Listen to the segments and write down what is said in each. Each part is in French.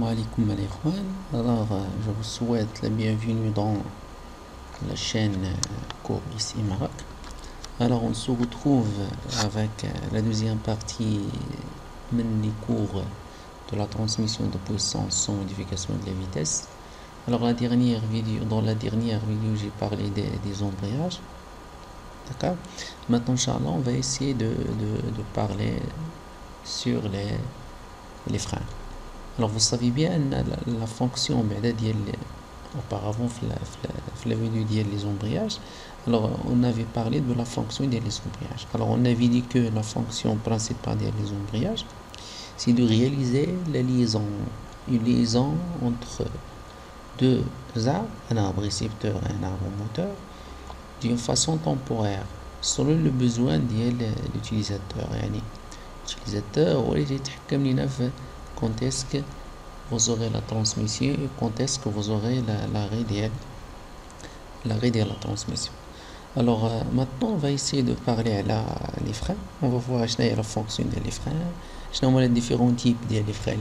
alaikum les ikhwan. Alors, je vous souhaite la bienvenue dans la chaîne cours ici Maroc. Alors, on se retrouve avec la deuxième partie des cours de la transmission de puissance sans modification de la vitesse. Alors, dans la dernière vidéo, j'ai parlé des embrayages. D'accord. Maintenant, Inch'Allah, on va essayer de parler sur les freins. Alors, vous savez bien la fonction auparavant la vidéo des embrayages. Alors, on avait parlé de la fonction des embrayages. Alors, on avait dit que la fonction principale des embrayages, c'est de réaliser une liaison entre deux arbres, un arbre récepteur et un arbre moteur, d'une façon temporaire, selon le besoin de l'utilisateur. L'utilisateur, quand est-ce que vous aurez la transmission et quand est-ce que vous aurez l'arrêt de la transmission. Alors, maintenant, on va essayer de parler les freins. On va voir la fonction des freins, les différents types de freins,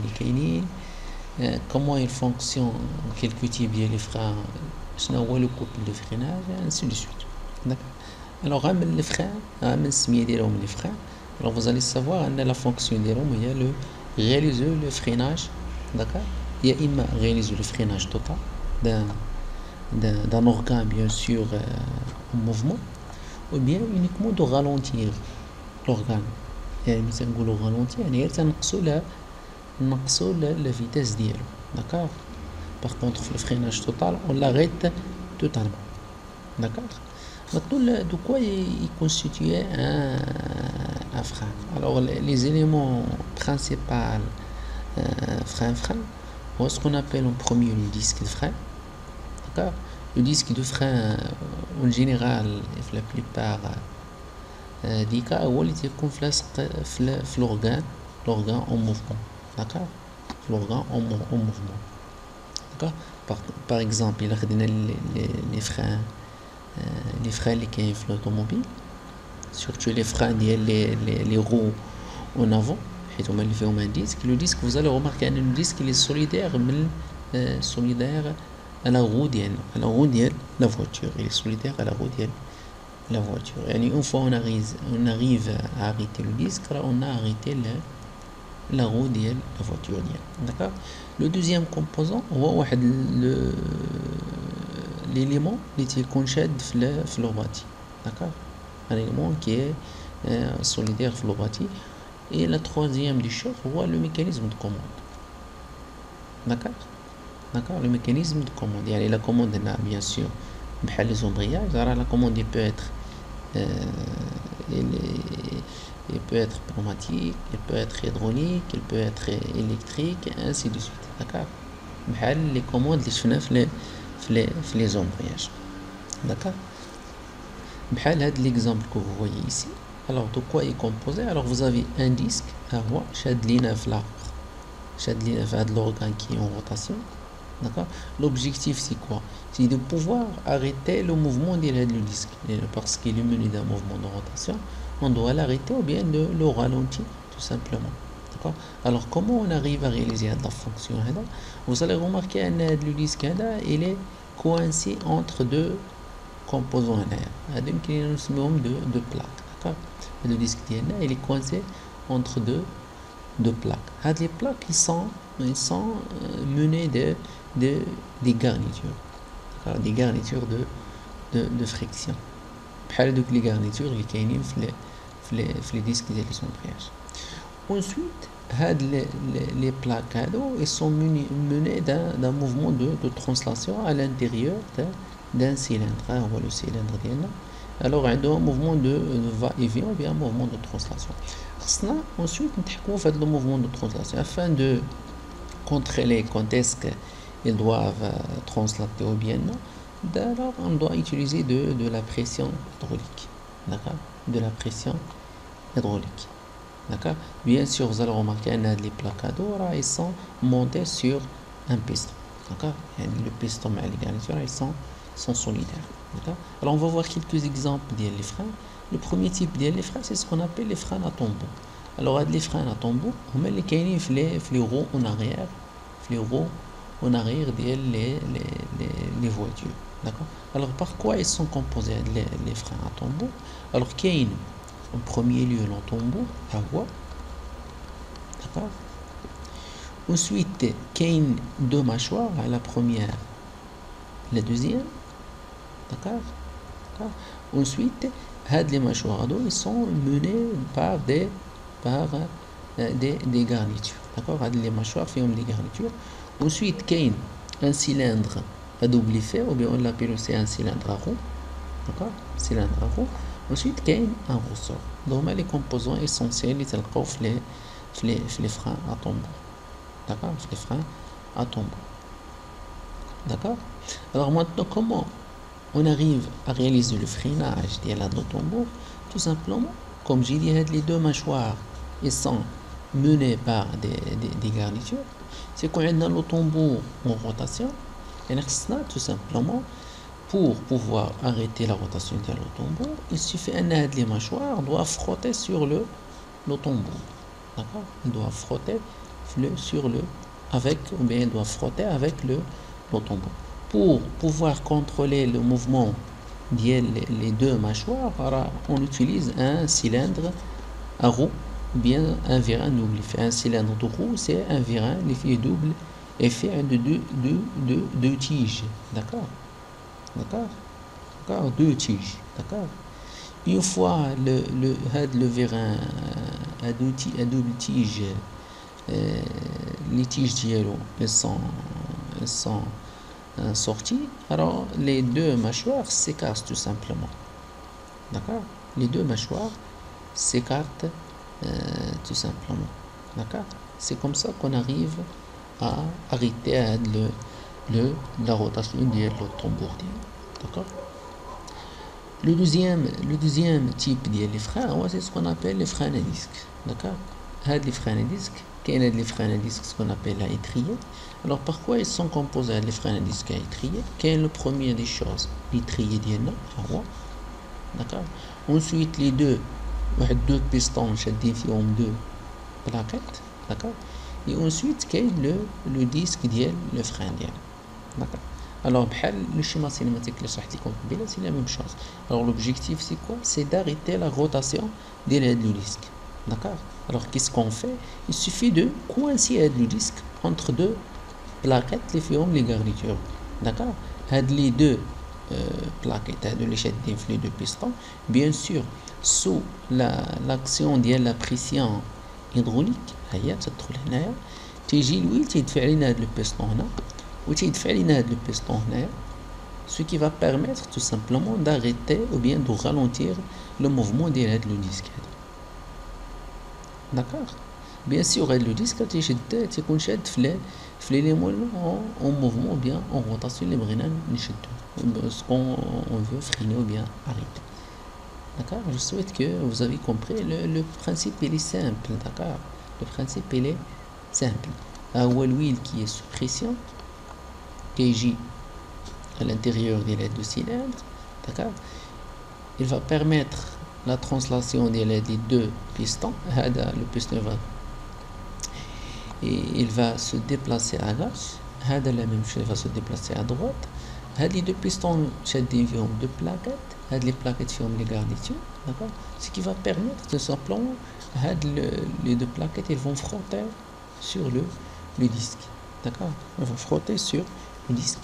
comment ils fonctionnent, quelques types de freins, le couple de freinage, et ainsi de suite. D'accord. Alors, les freins, les freins. Alors, vous allez savoir la fonction des roues, il y a réaliser le freinage. D'accord. Il y a réaliser le freinage total d'un organe, bien sûr, en mouvement, ou bien uniquement de ralentir l'organe. مثلا نقولوا ralentir يعني نقصوا la vitesse ديالو. D'accord. Par contre, le freinage total, on l'arrête totalement. D'accord. Maintenant, de quoi il constituait un frein. Alors, les éléments principaux frein, ce qu'on appelle en premier le disque de frein. D'accord. Le disque de frein, en général, la plupart des cas, il est l'organe en mouvement. D'accord. L'organe en mouvement. D'accord. Par exemple, il a les freins qui sont l'automobile, surtout les freins, les roues en avant. Le disque, vous allez remarquer que le disque il est solidaire à la roue de la voiture. Il est solidaire à la roue de la voiture. Et une fois on arrive à arrêter le disque, on a arrêté la roue de la voiture. D'accord. Le deuxième composant, l'élément qui est conchède في le bâti. D'accord. Un élément qui est solidaire في le bâti. Et la troisième des choses, le mécanisme de commande. D'accord. D'accord. Le mécanisme de commande. La commande, bien sûr, les embrayages. La commande il peut être pneumatique, il peut être hydraulique, il peut être électrique, et ainsi de suite. D'accord. Les commandes les embrayages. D'accord. L'exemple que vous voyez ici. Alors, de quoi est composé? Alors, vous avez un disque, l'organe qui est en rotation. D'accord. L'objectif, c'est quoi? C'est de pouvoir arrêter le mouvement du disque. Parce qu'il est mené d'un mouvement de rotation, on doit l'arrêter ou bien de le ralentir, tout simplement. D'accord. Alors, comment on arrive à réaliser la fonction? Vous allez remarquer que le disque il est coincé entre deux composants. Il y a deux plaques. D'accord. Le disque il est coincé entre deux plaques. Les plaques ils sont menées des garnitures. Des garnitures de friction. Les garnitures qui sont les disques des embrayages. Ensuite, les plaques ils sont menées d'un mouvement de translation à l'intérieur d'un cylindre. Le cylindre alors il y a un mouvement de va-et-vient ou bien un mouvement de translation. Ensuite nous le mouvement de translation afin de contrôler quand est-ce qu'ils doivent translater ou bien non. Alors on doit utiliser de la pression hydraulique. D'accord. De la pression hydraulique. D'accord. Bien sûr, vous allez remarquer que les plaques ils sont montés sur un piston. D'accord. Le piston et les garnitures ils sont solidaires. D'accord. Alors on va voir quelques exemples des freins. Le premier type des freins, c'est ce qu'on appelle les freins à tombeau. Alors les freins à tombeau, on met les roues en arrière, les roues en arrière les voitures. D'accord. Alors par quoi ils sont composés les freins à tambour? Alors qu'il y a en premier lieu le tambour à voie. D'accord. Ensuite il y a deux mâchoires, la première, la deuxième. D'accord. Ensuite les mâchoires ils sont menés par des garnitures. D'accord. Les mâchoires font des garnitures. Ensuite il y a un cylindre à double effet, ou bien on l'appelle aussi un cylindre à roue. D'accord. Cylindre à roue. Ensuite il y a un ressort. Donc les composants essentiels ils sont les freins à tambour. D'accord. Les freins à tambour. D'accord. Alors maintenant, comment on arrive à réaliser le freinage de la tambour? Tout simplement, comme j'ai dit, les deux mâchoires ils sont menés par des garnitures. C'est quand on a le tambour en rotation, et tout simplement, pour pouvoir arrêter la rotation de le tambour, il suffit que les mâchoires doivent frotter sur le tambour. D'accord. Ils doivent frotter sur le ou bien ils doivent frotter avec le tambour. Pour pouvoir contrôler le mouvement des deux mâchoires, on utilise un cylindre à roue ou bien un vérin double effet. Un cylindre de roue, c'est un vérin l'effet double effet de deux tiges. D'accord. Deux tiges. D'accord. Une fois le vérin à double tige, les tiges d'yellow sont sorties, alors les deux mâchoires s'écartent tout simplement. D'accord. Les deux mâchoires s'écartent tout simplement. D'accord. C'est comme ça qu'on arrive à arrêter la rotation du tambour. D'accord. Le deuxième type de freins, c'est ce qu'on appelle les freins à disque. D'accord. Les freins à disque, qu'il y a des freins à disque, ce qu'on appelle à étrier. Alors pourquoi ils sont composés les freins à disque à étrier? Quel est le premier des choses? L'étrier d'Yena, d'accord. Ensuite les deux pistons شادين فيهم deux plaquettes. D'accord. Et ensuite كاين le disque ديال le frein ديالنا. D'accord. Alors بحال le schéma cinématique اللي شرحت لكم قبيله, c'est la même chose. Alors l'objectif c'est quoi? C'est d'arrêter la rotation ديال le disque. D'accord. Alors qu'est-ce qu'on fait? Il suffit de coincer le disque entre deux plaquettes les font les garnitures. D'accord. Les deux plaquettes les deux pistons, bien sûr sous l'action de la pression hydraulique. هي تدخل هنايا تيجي الويل تيدفع لنا هذا البيستون هنا وتيدفع لنا هذا البيستون هنايا, ce qui va permettre tout simplement d'arrêter ou bien de ralentir le mouvement de le disque. D'accord. Bien sûr le disque تيكون شاد في l'élément en mouvement ou bien en rotation اللي بغينا نشدو, ce qu'on veut freiner ou bien arrêter. D'accord. Je souhaite que vous avez compris le principe. Il est simple. D'accord. Le principe il est simple. L'huile qui est sous pression qui agit à l'intérieur des deux cylindres. D'accord. Il va permettre la translation des deux pistons. Le piston il va se déplacer à gauche. La même chose va se déplacer à droite. Les deux pistons شادين فيهم deux plaquettes. Les plaquettes font les garnitures. D'accord. Ce qui va permettre tout simplement les deux plaquettes ils vont frotter sur le disque. D'accord. Ils vont frotter sur le disque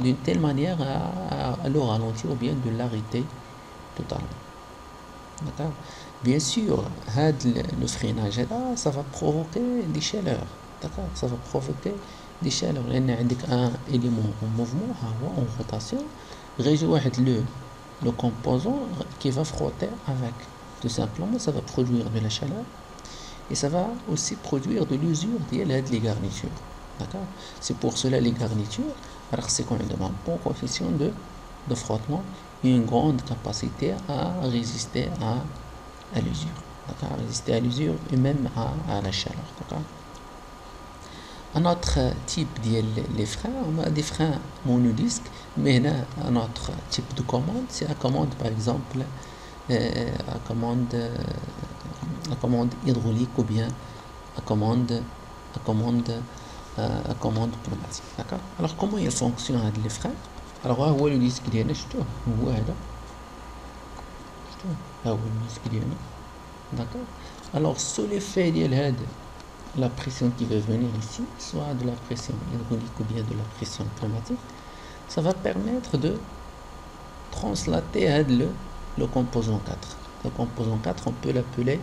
d'une telle manière à le ralentir ou bien de l'arrêter totalement. D'accord. Bien sûr le freinage là, ça va provoquer des chaleurs. D'accord. Ça va provoquer des chaleurs. لأن عندك un élément en mouvement en rotation, غيجي واحد le composant qui va frotter avec. Tout simplement, ça va produire de la chaleur et ça va aussi produire de l'usure des garnitures. D'accord. C'est pour cela les garnitures, alors c'est qu'on demande un bon coefficient de frottement et une grande capacité à résister à l'usure. D'accord. À résister à l'usure et même à la chaleur. D'accord. Un autre type des freins, on a des freins monodisques, mais un autre type de commande, c'est la commande par exemple la commande hydraulique ou bien la commande commande pneumatique. D'accord. Alors comment il fonctionne les freins? Alors هو le disque ديالنا شفتوه هو هذا شفتوه ها هو le disque ديالنا. D'accord. Alors sous l'effet ديال هذا la pression qui va venir ici, soit de la pression hydraulique ou bien de la pression pneumatique, ça va permettre de translater le composant 4. Le composant 4, on peut l'appeler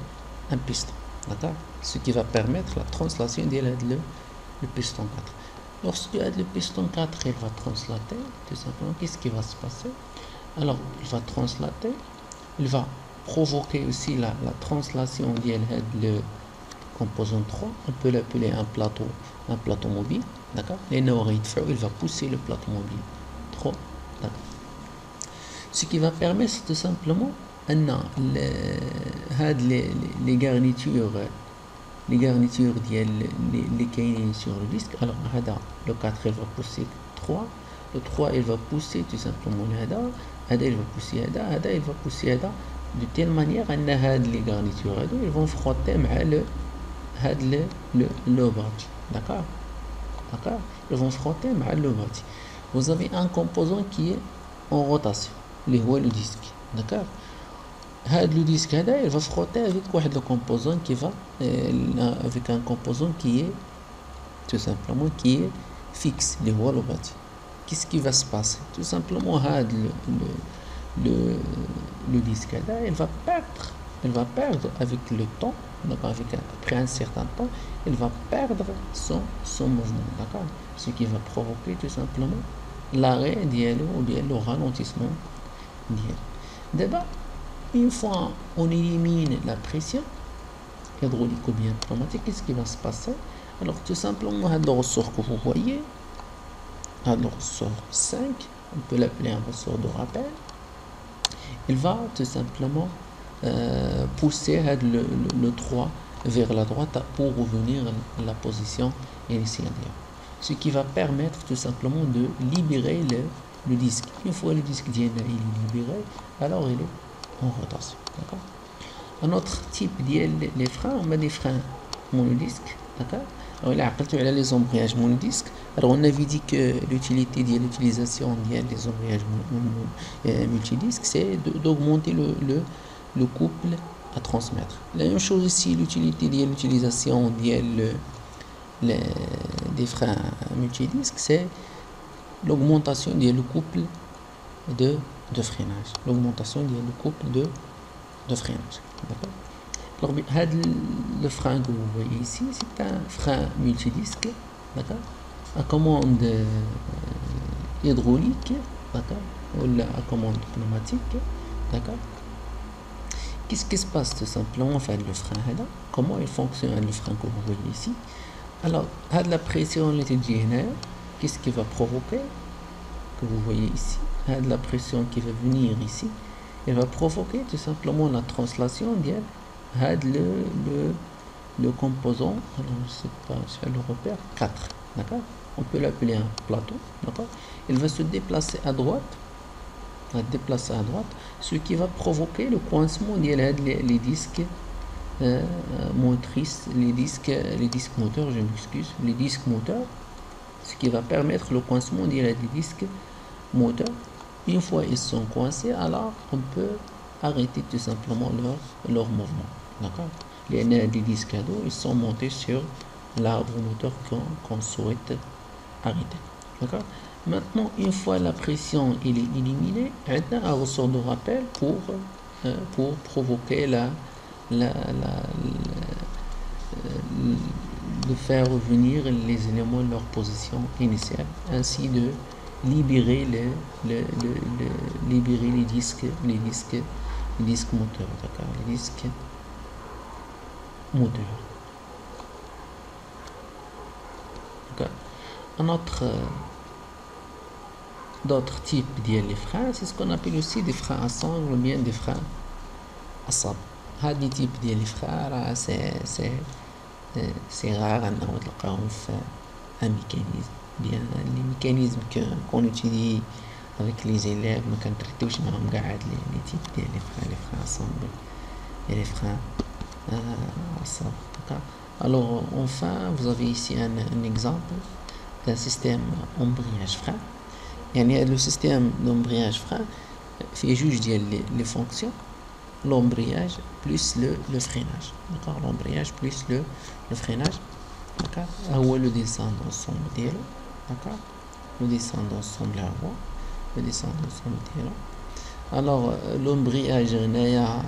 un piston. D'accord. Ce qui va permettre la translation de le piston 4. Lorsque le piston 4 il va translater, tout simplement, qu'est-ce qui va se passer? Alors, il va translater, il va provoquer aussi la translation de le composant 3, on peut l'appeler un plateau mobile, d'accord? Il va pousser le plateau mobile 3, d'accord? Ce qui va permettre tout simplement les garnitures les caïnes sur le disque. Alors le 4 il va pousser 3, le 3 il va pousser tout simplement il va pousser il va pousser de telle manière que les garnitures ils vont frotter avec le bâti. D'accord. Ils vont frotter avec le bâti. Vous avez un composant qui est en rotation, le disque. D'accord. Le disque il va frotter avec le composant qui va avec un composant qui est tout simplement qui est fixe, le bâti. Qu'est-ce qui va se passer? Tout simplement le disque il va perdre avec le temps. Donc après un certain temps, il va perdre son mouvement, d'accord? Ce qui va provoquer tout simplement l'arrêt ou bien le ralentissement d'IL. D'abord, une fois on élimine la pression hydraulique ou bien pneumatique, qu'est-ce qui va se passer? Alors tout simplement, le ressort que vous voyez, le ressort 5, on peut l'appeler un ressort de rappel, il va tout simplement pousser le 3 vers la droite pour revenir à la position initiale. Ce qui va permettre tout simplement de libérer le disque. Une fois le disque il est libéré, alors il est en rotation. D'accord. Un autre type les freins, on a des freins monodisques. D'accord. Alors là, quand tu as les embrayages monodisques, alors on avait dit que l'utilisation des embrayages multidisques, c'est d'augmenter le couple à transmettre. La même chose ici, l'utilisation des freins multidisques, c'est l'augmentation du couple de freinage. L'augmentation du couple de freinage. Alors, le frein que vous voyez ici, c'est un frein multidisque, d'accord, à commande hydraulique, d'accord, ou à commande pneumatique, d'accord. Qu'est-ce qui se passe tout simplement le frein? Comment il fonctionne le frein que vous voyez ici? Alors, la pression qu'est-ce qui va provoquer? Que vous voyez ici, la pression qui va venir ici, elle va provoquer tout simplement la translation le composant, alors je sais pas, je le repère 4, d'accord. On peut l'appeler un plateau, d'accord. Il va se déplacer à droite, ce qui va provoquer le coincement les disques motrices, les disques moteurs, je m'excuse, les disques moteurs, ce qui va permettre le coincement des disques moteurs. Une fois ils sont coincés, alors on peut arrêter tout simplement leur mouvement, d'accord. Les disques à dos, ils sont montés sur l'arbre moteur qu'on souhaite arrêter, d'accord. Maintenant, une fois la pression est éliminée, on a un ressort de rappel pour provoquer de faire revenir les éléments de leur position initiale, ainsi de libérer libérer les disques moteurs, d'accord, les disques moteurs. D'accord. Un autre d'autres types de freins, c'est ce qu'on appelle aussi des freins à sangle ou bien des freins à sable. هذه type ديال les freins c'est rare أنه تلقاهم في un mécanisme. Bien les mécanismes qu'on utilise avec les élèves ما كنتريتوش معهم كاع هاد les types ديال les freins à sangle et les freins à sable. Alors enfin, vous avez ici un exemple d'un système embrayage frein. يعني le système d'embrayage frein fait juge les fonctions l'embrayage plus le freinage, d'accord, l'embrayage plus le freinage, d'accord, هو le dessin d'ensemble ديالو, d'accord, le dessin d'ensemble هو le dessin d'ensemble ديالو. alors l'embrayage هنايا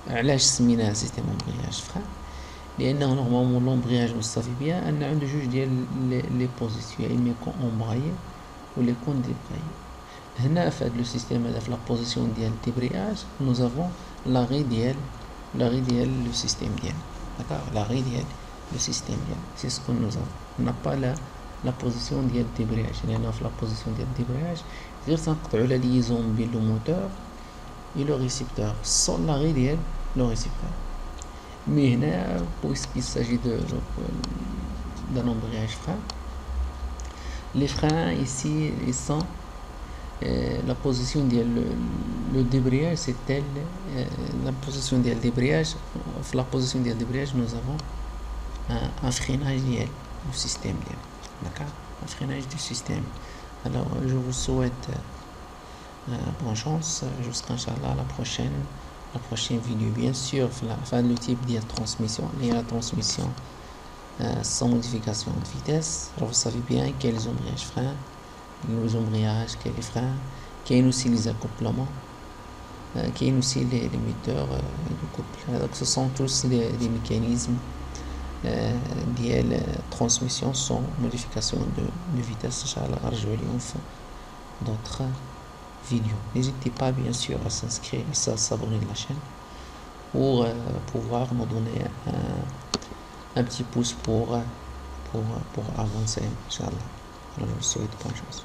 علاش سميناه سيستيم امبرياج فران؟ لانه نورمالمون لومبرياج مصطفي بيان ان عنده جوج ديال لي بوزيسيون, يا اما يكون امبرايي ولا يكون ديبرايي. هنا في هذا لو سيستيم هذا في لا بوزيسيون ديال ديبرياج نو افون لاغي ديال لو سيستيم ديالنا, داكوغ, لاغي ديال لو سيستيم ديالنا سي سكو نو افون نا با لا بوزيسيون ديال ديبرياج. لان في لا بوزيسيون ديال ديبرياج غير تنقطعوا لا ليزون بين لو موتور et le récepteur sans l'arrêt réel le récepteur. Mais puisqu'il s'agit d'un embrayage frein, les freins ici ils sont la position de le débrayage c'est telle la position de débrayage. La position de débrayage nous avons un freinage réel du système, d'accord, un freinage du système. Alors je vous souhaite bonne chance jusqu'à Inch'Allah la prochaine vidéo. Bien sûr, le type de transmission, il y a la transmission sans modification de vitesse. Alors vous savez bien quels embrayages freins, les embrayages, quels les freins, qu'il y a aussi les accouplements, qu'il y a aussi les moteurs de couple. Donc ce sont tous des mécanismes de transmission sans modification de vitesse. Inch'Allah, je vais d'autres vidéo. N'hésitez pas bien sûr à s'inscrire et à s'abonner de la chaîne pour pouvoir me donner un petit pouce pour avancer, Inch'Allah. Alors je vous souhaite bonne chance.